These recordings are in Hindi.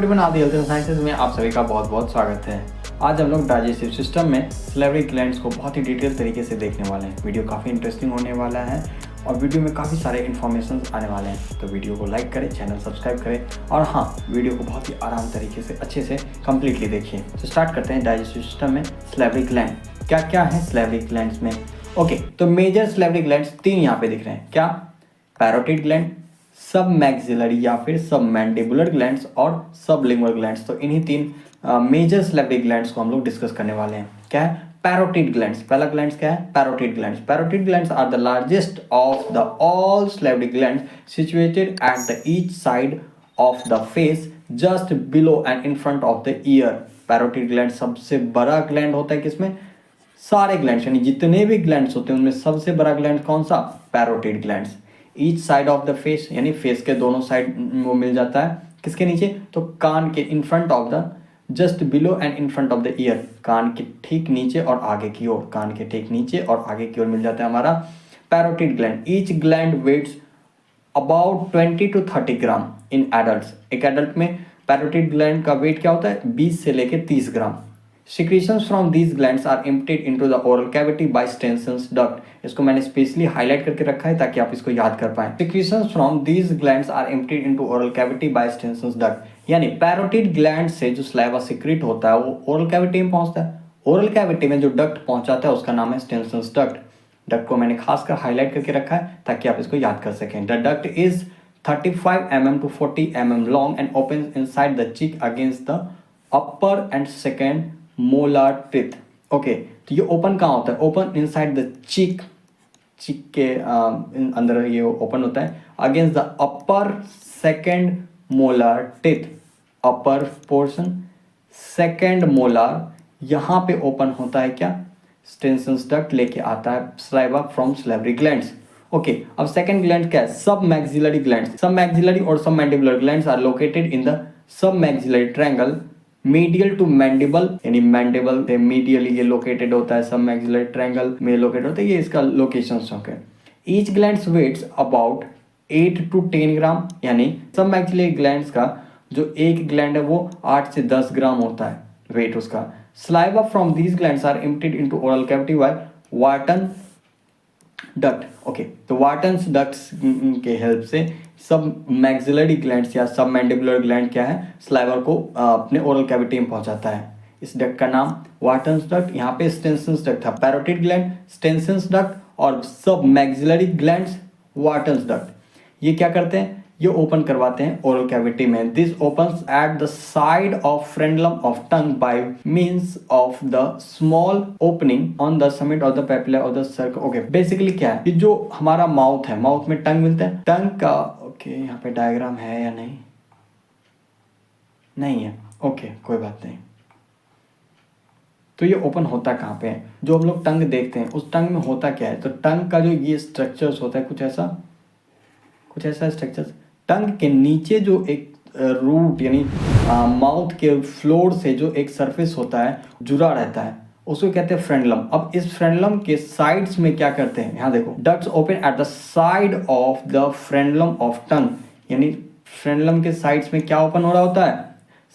आदि हेल्थ एंड साइंसेज में आप सभी का बहुत बहुत स्वागत है। आज हम लोग डाइजेस्टिव सिस्टम में सैलिवरी ग्लैंड्स को बहुत ही डिटेल तरीके से देखने वाले हैं। वीडियो काफ़ी इंटरेस्टिंग होने वाला है और वीडियो में काफ़ी सारे इन्फॉर्मेशन आने वाले हैं, तो वीडियो को लाइक करें, चैनल सब्सक्राइब करें और हाँ, वीडियो को बहुत ही आराम तरीके से अच्छे से कम्प्लीटली देखिए। तो स्टार्ट करते हैं डाइजेस्टिव सिस्टम में सैलिवरी ग्लैंड। क्या क्या है सैलिवरी ग्लैंड्स में? ओके, तो मेजर सैलिवरी ग्लैंड्स तीन यहाँ पे दिख रहे हैं। क्या? पैरोटिड ग्लैंड, सब मैक्सिलरी या फिर सब मैंडिबुलर ग्लैंड्स और सबलिंगुअल ग्लैंड्स। तो इन्हीं तीन मेजर सैलिवरी ग्लैंड्स को हम लोग डिस्कस करने वाले हैं। क्या है? Parotid glands. पहला ग्लैंड्स क्या है? Parotid glands. Parotid glands are the largest of the all salivary glands situated at the each side of the face just below and in front of the ear. Parotid gland सबसे बड़ा ग्लैंड होता है किसमें? सारे ग्लैंड्स यानी जितने भी ग्लैंड्स होते हैं उनमें सबसे बड़ा ग्लैंड कौन सा? Parotid glands. Each side of the face यानी फेस के दोनों साइड वो मिल जाता है किसके नीचे? तो कान के in front of the, just below and in front of the ear. कान के ठीक नीचे और आगे की ओर, कान के ठीक नीचे और आगे की ओर मिल जाता है हमारा parotid gland. Each gland weights about 20 to 30 gram in adults. एक एडल्ट में पैरोटिड ग्लैंड का वेट क्या होता है? 20 से लेकर 30 ग्राम। Secretions from these glands are emptied into the oral cavity by Stensen's duct. इसको मैंने स्पेशली हाईलाइट करके रखा है ताकि आप इसको याद कर पाएं। Secretions from these glands are emptied into oral cavity by Stensen's duct. यानी पैरोटिड ग्लैंड से जो स्लाइवा सिक्रीट होता है वो ओरल कैविटी में पहुंचता है। ओरल कैविटी में जो डक्ट पहुंचाता है उसका नाम है स्टेंसन्स डक्ट। डक्ट को मैंने खासकर हाईलाइट करके रखा है ताकि आप इसको याद कर सकें। The duct is 35 mm to 40 mm long and opens inside the cheek against the upper and second molar teeth. Okay, तो ये ओपन कहाँ होता है? Open inside the cheek. Cheek के अंदर ये ओपन होता है against the upper second molar teeth. Upper portion second molar यहाँ पे ओपन होता है क्या? स्टेंसन्स डक्ट लेके आता है saliva from salivary glands. Okay, अब सेकेंड ग्लैंड क्या है? Submaxillary glands. Submaxillary और submandibular glands are located in the submaxillary triangle medial to mandible, यानी मैंडिबल से मीडियली ये लोकेटेड होता है, सब मैक्सिलरी ट्रायंगल में लोकेटेड होता है। ये इसका लोकेशन है। Each glands weights about 8 to 10 gram, यानी सब मैक्सिलरी ग्लैंड्स का जो एक ग्लैंड है वो 8 से 10 ग्राम होता है वेट उसका। Saliva from these glands are emptied into oral cavity by Wharton duct. Okay, तो वार्टन्स डक्ट्स के हेल्प से सब मैक्सिलरी ग्लैंड्स या सब मैंडिबुलर ग्लैंड क्या है? स्लाइवर को अपने ओरल कैविटी में पहुंचाता है। इस डक्ट का नाम वार्टन्स डक्ट। यहाँ पे स्टेंसन्स डक्ट था। पैरोटिड ग्लैंड स्टेंसन्स डक्ट और सब मैक्सिलरी ग्लैंड्स वार्टन्स डक्ट। ये क्या करते हैं? ये ओपन करवाते हैं ओरल कैविटी में। This opens at the side of frenulum of tongue by means of the small opening on the summit of the papilla of the circle. Okay, basically क्या है? ये जो हमारा माउथ है, माउथ में टंग मिलता है। टंग का ओके, यहाँ पे डायग्राम है या नहीं? नहीं है। ओके, कोई बात नहीं। तो ये ओपन होता कहाँ पे है? जो हम लोग टंग देखते हैं उस टंग में होता क्या है? तो टंग का जो ये स्ट्रक्चर्स होता है कुछ ऐसा स्ट्रक्चर्स टंग के नीचे जो एक रूट यानी माउथ के फ्लोर से जो एक सरफेस होता है जुड़ा रहता है उसको कहते हैं फ्रेंडलम। अब इस फ्रेंडलम के साइड्स में क्या करते हैं? यहाँ देखो, ducts open at the side of the frenulum of tongue, यानी फ्रेंडलम के साइड्स में क्या ओपन हो रहा होता है?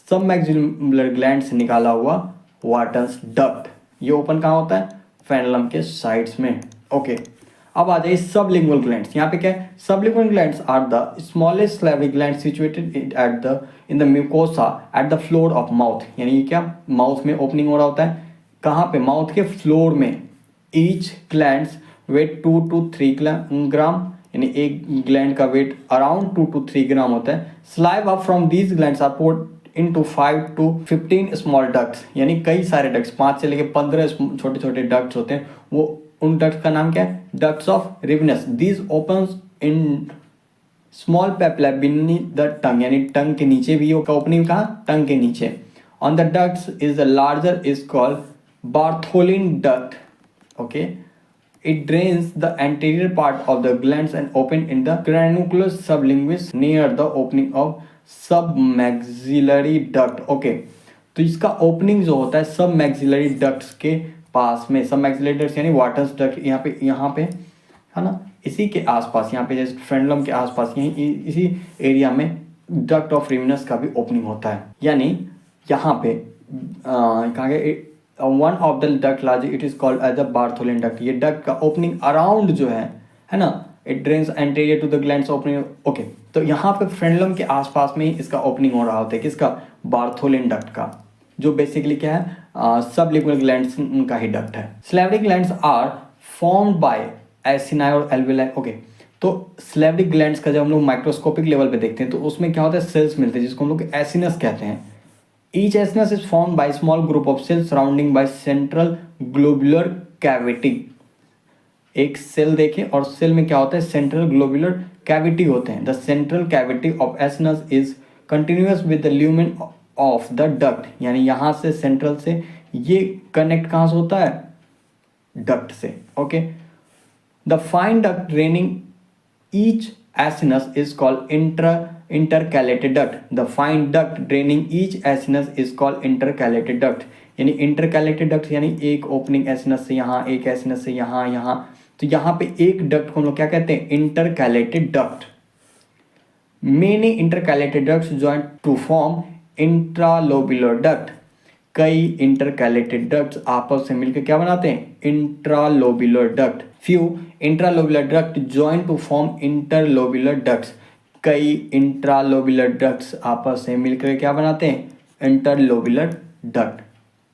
सब मैक्सिलरी ग्लैंड से निकाला हुआ वार्टन्स डक्ट। ये ओपन कहाँ होता है? फ्रेंडलम के साइड्स में। ओके, अब आ जाइए सबलिंगुअल ग्लैंड्स। यहाँ पे क्या है? Sublingual glands are the smallest salivary gland situated at the in the mucosa at the floor of mouth. यानी क्या? माउथ में ओपनिंग हो रहा होता है। कहाँ पे? माउथ के फ्लोर में। ईच ग्लैंड्स वेट 2 to 3 ग्राम, यानी एक ग्लैंड का वेट अराउंड 2 to 3 ग्राम होता है। Saliva from these glands are poured into 5 to 15 small ducts, यानी कई सारे डक्ट्स, 5 से लेकर 15 छोटे छोटे डक्ट्स होते हैं। वो उन डक्ट्स का नाम क्या है? Ducts of Rivinus. These opens in small papilla beneath the tongue, यानी टंग के नीचे भी होगा ओपनिंग। कहाँ? टंग के नीचे। On the ducts is the larger is called Bartholin duct. Okay, it drains the anterior part of the glands and open in the granuculus sublinguis near the opening of submaxillary duct. Okay, तो इसका ओपनिंग जो होता है सब मैक्सिलरी डक्ट्स के पास में। सब मैक्सिलरी डक्ट्स यानी वार्टन्स डक्ट यहाँ पे है ना, इसी के आसपास, यहाँ पे जैसे फ्रेंडलम के आसपास, यहीं इसी एरिया में डक्ट ऑफ रिमिनस का भी ओपनिंग होता है। यानी यहाँ पे कहा गया one of the duct large it is called as a Bartholin duct. ये डक्ट का ओपनिंग अराउंड जो है ना, it drains anterior to the glands opening. Okay, तो यहाँ पे फ्रेंडलम के आसपास में ही इसका ओपनिंग हो रहा होता है, किसका, बार्थोलिन डक्ट का, जो बेसिकली क्या है, सबलिंगुअल ग्लैंड्स का ही डक्ट है। Salivary glands are formed by acini और एल्वेलाई। ओके, तो सिलेवरी ग्लैंड्स का जब हम लोग माइक्रोस्कोपिक लेवल पे देखते हैं तो उसमें क्या होता है, सेल्स मिलते हैं जिसको हम लोग एसिनस कहते हैं। Each acinus is formed by small group of cells surrounding by central globular cavity. एक सेल देखें और सेल में क्या होता है, सेंट्रल ग्लोबुलर कैविटी होते हैं। The central cavity of acinus is continuous with the lumen of the duct. यानी यहाँ से सेंट्रल से ये कनेक्ट कहाँ से होता है, डक्ट से। Okay, the fine duct draining each acinus is called intercalated duct. The fine duct draining each acinus is called intercalated duct. यानी intercalated duct यानी एक ओपनिंग एसिनस से यहाँ, एक एसिनस से यहाँ, यहाँ, तो यहाँ पे एक डक्ट को हम लोग क्या कहते हैं, intercalated duct. Many intercalated ducts join to form intralobular duct. कई इंटरकैलेटेड डक्ट्स आपस से मिलकर क्या बनाते हैं, intralobular duct. Few intralobular duct join to form interlobular ducts. कई इंट्रालोबुलर डक्ट्स आपस से मिलकर क्या बनाते हैं, इंटरलोबुलर डक्ट।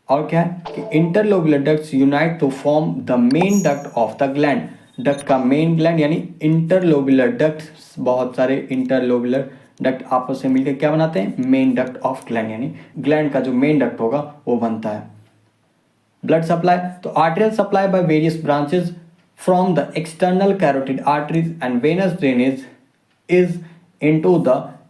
और क्या है कि interlobular ducts unite to form the main duct of the gland. Duct का मेन ग्लैंड यानी इंटरलोबुलर डक्ट्स, बहुत सारे इंटरलोबुलर डक्ट आपस से मिलकर क्या बनाते हैं, मेन डक्ट ऑफ ग्लैंड, यानी ग्लैंड का जो मेन डक्ट होगा वो बनता है। ब्लड सप्लाई, तो arterial supply by various branches from the external carotid arteries and venous drainage is into the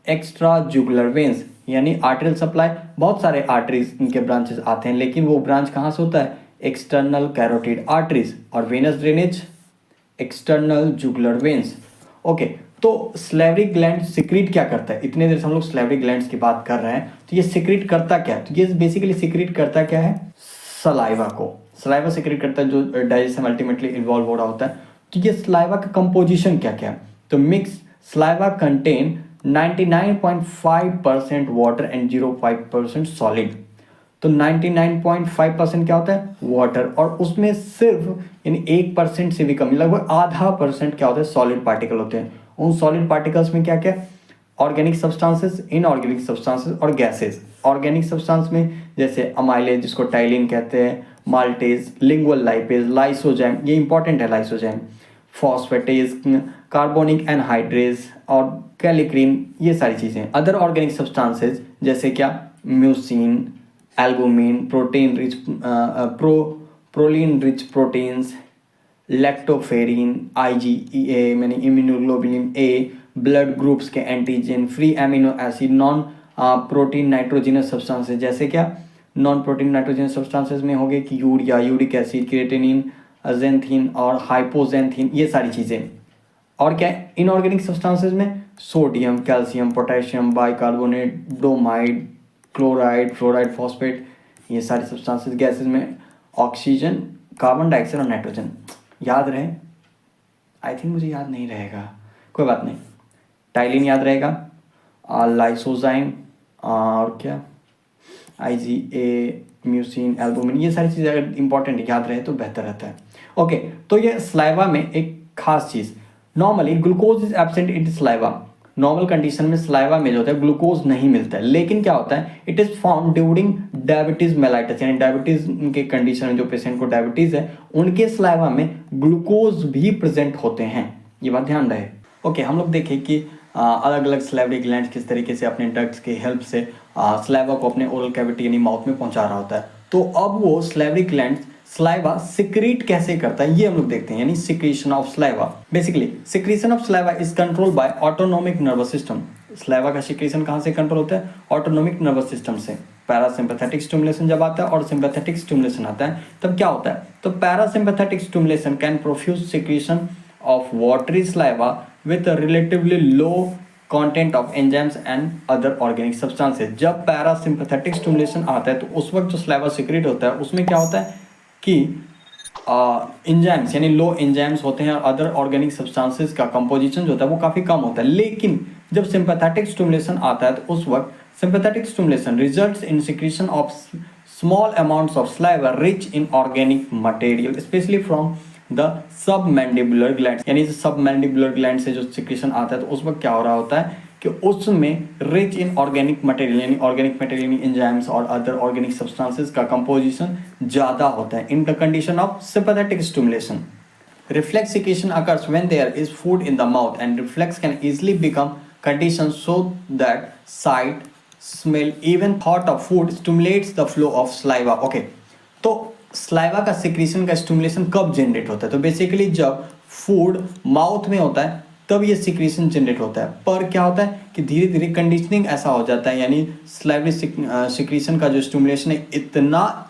extra jugular veins. यानी आर्टेरियल सप्लाई, बहुत सारे आर्टरीज इनके ब्रांचेस आते हैं, लेकिन वो ब्रांच कहाँ से होता है, एक्सटर्नल कैरोटिड आर्टरीज, और venous drainage external jugular veins. Okay, तो स्लेवरी ग्लैंड सिक्रीट क्या करता है, इतने देर से हम लोग स्लेवरी ग्लैंड्स की बात कर रहे हैं, तो ये सिक्रीट करता क्या है, तो ये बेसिकली सिक्रीट करता क्या है, सलाइवा को। सलाइवा सिक्रीट करता है जो डाइजेशन अल्टीमेटली इन्वॉल्व हो रहा होता है। तो ये सलाइवा का कंपोजिशन क्या क्या है, तो mix saliva contain 99.5% water and 0.5% solid। तो 99.5% क्या होता है, वाटर, और उसमें सिर्फ यानी 1% से भी कम, लगभग आधा % क्या होता है, सॉलिड पार्टिकल होते हैं। उन सॉलिड पार्टिकल्स में क्या क्या, ऑर्गेनिक सब्सटेंसेस, इनऑर्गेनिक सब्सटेंसेस और गैसेस। ऑर्गेनिक सब्सटेंस में जैसे अमाइलेज जिसको टाइलिन कहते हैं, माल्टेज, लिंगुअल लाइपेज, लाइसोजाइम, ये इंपॉर्टेंट है लाइसोजाइम, फॉस्फेटेज, कार्बोनिक एनहाइड्रेज और कैलिक्रीन, ये सारी चीज़ें। अदर ऑर्गेनिक सब्सटेंसेज जैसे क्या, mucin, albumin, protein rich proline rich proteins, lactoferrin, IgE मैंने इम्यूनोग्लोबुलिन ए, ब्लड ग्रुप्स के antigen, free amino acid, non protein nitrogenous substances जैसे क्या, नॉन प्रोटीन नाइट्रोजिनस सब्सटेंसेज में हो गए कि यूरिया, यूरिक एसिड, क्रिएटिनिन, अजेंथिन और हाइपोजेंथिन, ये सारी चीज़ें। और क्या है, इनऑर्गेनिक सब्सटेंसेज में sodium, calcium, potassium, bicarbonate, bromide, chloride, fluoride, phosphate, ये सारे सब्सटेंसेज। गैसेज में ऑक्सीजन, कार्बन डाइऑक्साइड और नाइट्रोजन। याद रहे, आई थिंक मुझे याद नहीं रहेगा, कोई बात नहीं, टाइलिन याद रहेगा, लाइसोजाइम और क्या, IgA, म्यूसिन, एल्बुमिन, ये सारी चीज़ें अगर इंपॉर्टेंट याद रहे तो बेहतर रहता है। ओके, तो ये स्लाइवा में एक खास चीज़, normally glucose is absent in saliva. Normal condition में स्लाइवा में जो होता है ग्लूकोज नहीं मिलता है, लेकिन क्या होता है, it is form during diabetes mellitus, यानी डायबिटीज के कंडीशन में जो पेशेंट को डायबिटीज है उनके स्लाइवा में ग्लूकोज भी प्रेजेंट होते हैं, ये बात ध्यान रहे। ओके, हम लोग देखें कि अलग अलग स्लाइवरी ग्लैंड किस तरीके से अपने डक्ट्स की हेल्प से स्लाइवा को अपने ओरल कैविटी यानी माउथ में पहुंचा रहा होता है। तो अब वो स्लाइवरी ग्लैंड स्लाइवा सिक्रीट कैसे करता है ये हम लोग देखते हैं, यानी secretion of saliva. Basically secretion of saliva is control by autonomic nervous system. Saliva का सिक्रीशन कहाँ से कंट्रोल होता है, ऑटोनोमिक नर्वस सिस्टम से। पैरासिम्पैथेटिक स्टिमुलेशन जब आता है और सिंपैथेटिक स्टिमुलेशन आता है तब क्या होता है, तो parasympathetic stimulation can produce secretion of watery saliva with relatively low content of enzymes and other organic substances. जब पैरासिम्पैथेटिक स्टिमुलेशन आता है तो उस वक्त जो स्लाइवा सिक्रीट होता है उसमें क्या होता है कि एंजाइम्स यानी लो एंजाइम्स होते हैं और अदर ऑर्गेनिक सब्सटेंसेस का कंपोजिशन जो होता है वो काफ़ी कम होता है। लेकिन जब सिंपैथेटिक स्टिमुलेशन आता है तो उस वक्त sympathetic stimulation results in secretion of small amounts of saliva rich in organic material specially from the submandibular gland. यानी सबमैंडिबुलर ग्लैंड से जो सिक्रीशन आता है तो उस वक्त क्या हो रहा होता है कि उसमें रिच इन ऑर्गेनिक मटेरियल यानी ऑर्गेनिक मटेरियल एंजाइम्स और अदर ऑर्गेनिक सब्सटेंसेस का कंपोजिशन ज़्यादा होता है in the condition of sympathetic stimulation. Reflex secretion occurs when there is food in the mouth, and reflex can easily become conditioned so that sight, smell, even thought of food stimulates the flow of saliva. Okay, तो saliva का secretion का stimulation कब generate होता है? तो basically जब food mouth में होता है तब ये secretion generate होता है। पर क्या होता है कि धीरे धीरे conditioning ऐसा हो जाता है, यानी salivary secretion का जो stimulation है इतना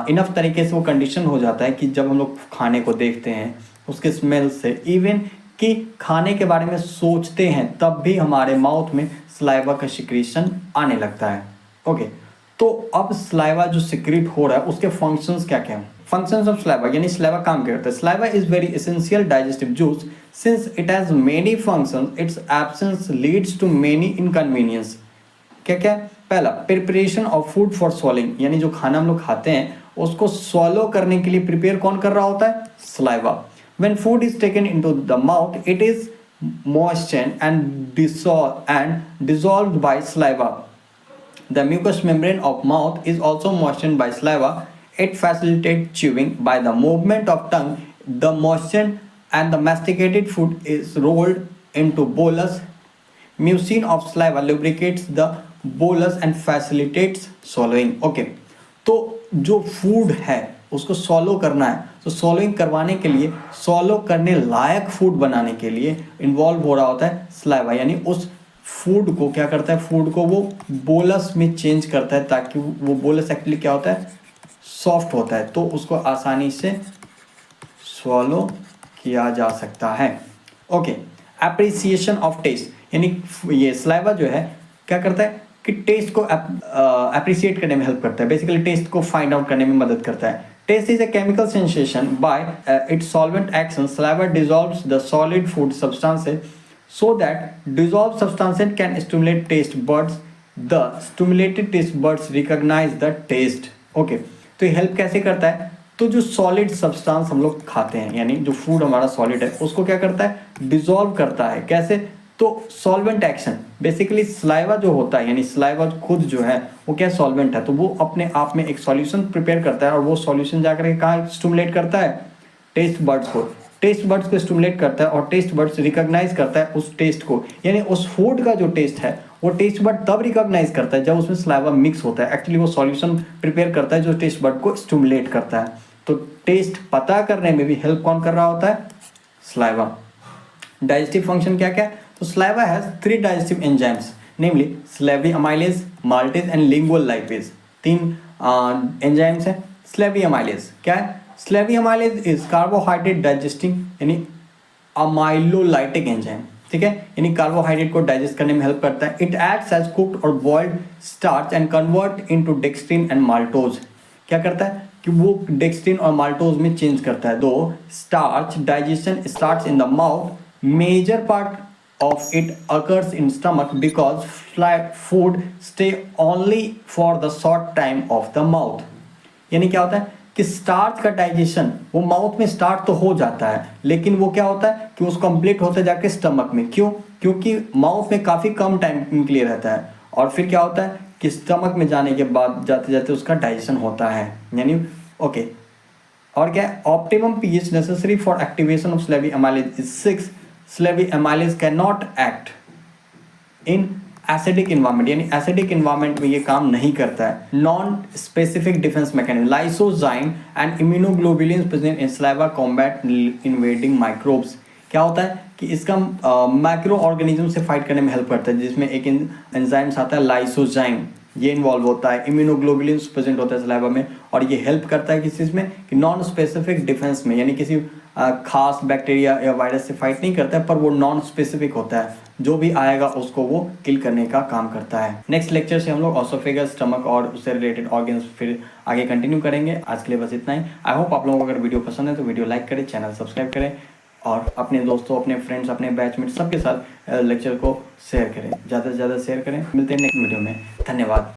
इनफ तरीके से वो कंडीशन हो जाता है कि जब हम लोग खाने को देखते हैं उसके स्मेल से, इवन कि खाने के बारे में सोचते हैं तब भी हमारे माउथ में सलाइवा का सिक्रीशन आने लगता है। ओके, तो अब सलाइवा जो सिक्रीट हो रहा है उसके फंक्शंस क्या क्या हैं? फंक्शंस ऑफ सलाइवा यानी सलाइवा काम क्या करता है? Saliva is very essential digestive juice since it has many functions, its absence leads to many inconvenience. क्या क्या? पहला, preparation of food for swallowing, यानी जो खाना हम लोग खाते हैं उसको स्वॉलो करने के लिए प्रिपेयर कौन कर रहा होता है? Saliva. When food is taken into the mouth it is moistened and dissolved by saliva. The mucous membrane of mouth is also moistened by saliva. It facilitates chewing. By the movement of tongue, the moistened and the masticated food is rolled into bolus. Mucin of saliva lubricates the bolus and facilitates swallowing. Okay, तो जो फूड है उसको सॉलो करना है, तो सॉलोइंग करवाने के लिए, सॉलो करने लायक फूड बनाने के लिए इन्वॉल्व हो रहा होता है सलाइवा, यानी उस फूड को क्या करता है, फूड को वो बोलस में चेंज करता है ताकि वो बोलस एक्चुअली क्या होता है, सॉफ्ट होता है, तो उसको आसानी से सॉलो किया जा सकता है। ओके, एप्रिसिएशन ऑफ टेस्ट, यानी ये सलाइवा जो है क्या करता है कि टेस्ट को एप्रिसिएट करने में हेल्प करता है, बेसिकली टेस्ट को फाइंड आउट करने में मदद करता है। Taste is a chemical sensation. By its solvent action, saliva dissolves the solid food substances so that dissolved substances can stimulate taste buds. The stimulated taste buds recognize the taste. Okay, तो ये हेल्प कैसे करता है? तो जो सॉलिड सब्सटेंस हम लोग खाते हैं, यानी जो फूड हमारा सॉलिड है उसको क्या करता है, डिसॉल्व करता है। कैसे? तो सॉल्वेंट एक्शन, बेसिकली सलाइवा जो होता है, यानी सलाइवा खुद जो है वो क्या सॉल्वेंट है, तो वो अपने आप में एक सॉल्यूशन प्रिपेयर करता है और वो सॉल्यूशन जाकर के कहाँ स्टिमुलेट करता है, टेस्ट बर्ड्स को, टेस्ट बर्ड्स को स्टिमुलेट करता है और टेस्ट बर्ड्स रिकॉग्नाइज करता है उस टेस्ट को, यानी उस फूड का जो टेस्ट है वो टेस्ट बर्ड तब रिकॉग्नाइज करता है जब उसमें सलाइवा मिक्स होता है। एक्चुअली वो सॉल्यूशन प्रिपेयर करता है जो टेस्ट बर्ड को स्टिमुलेट करता है। तो टेस्ट पता करने में भी हेल्प कौन कर रहा होता है, सलाइवा। डाइजेस्टिव फंक्शन क्या क्या है? तो saliva has 3 digestive enzymes, namely salivary amylase, maltase and lingual lipase. 3 enzymes हैं। salivary amylase क्या है? salivary amylase is carbohydrate digesting यानी amylolytic enzyme, ठीक है, यानी कार्बोहाइड्रेट को डाइजेस्ट करने में हेल्प करता है। It acts as cooked or boiled starch and convert into dextrin and maltose. क्या करता है कि वो डेक्सट्रिन और माल्टोज में चेंज करता है। दो starch digestion starts in the mouth, major part of it occurs in stomach because food stay only for the short time of the mouth. यानी क्या होता है कि स्टार्च का डाइजेशन वो माउथ में स्टार्ट तो हो जाता है लेकिन वो क्या होता है कि उसको कंप्लीट होता है जाके स्टमक में। क्यों? क्योंकि माउथ में काफ़ी कम टाइम के लिए रहता है और फिर क्या होता है कि स्टमक में जाने के बाद जाते जाते उसका डाइजेशन होता है, यानी ओके। और क्या है? Optimum pH necessary for activation of salivary amylase is 6. Salivary amylase cannot act in acidic environment, यानी acidic environment में ये काम नहीं करता है। Non specific defence mechanism, lysozyme and immunoglobulins present in saliva combat invading microbes. क्या होता है कि इसका माइक्रो ऑर्गेनिज्म से फाइट करने में हेल्प करता है, जिसमें एक एंजाइम्स आता है लाइसोजाइम, ये इन्वॉल्व होता है। इम्यूनोग्लोबुलिन्स प्रेजेंट होता है सलाइवा में और ये हेल्प करता है किस चीज़ में कि नॉन स्पेसिफिक डिफेंस में, यानी किसी खास बैक्टीरिया या वायरस से फाइट नहीं करता है पर वो नॉन स्पेसिफिक होता है, जो भी आएगा उसको वो किल करने का काम करता है। नेक्स्ट लेक्चर से हम लोग ऑसोफेगस, स्टमक और उससे रिलेटेड ऑर्गन्स फिर आगे कंटिन्यू करेंगे। आज के लिए बस इतना ही। आई होप आप लोगों को अगर वीडियो पसंद है तो वीडियो लाइक करें, चैनल सब्सक्राइब करें और अपने दोस्तों, अपने फ्रेंड्स, अपने बैचमेट सबके साथ लेक्चर को शेयर करें, ज़्यादा से ज़्यादा शेयर करें। मिलते हैं नेक्स्ट वीडियो में। धन्यवाद।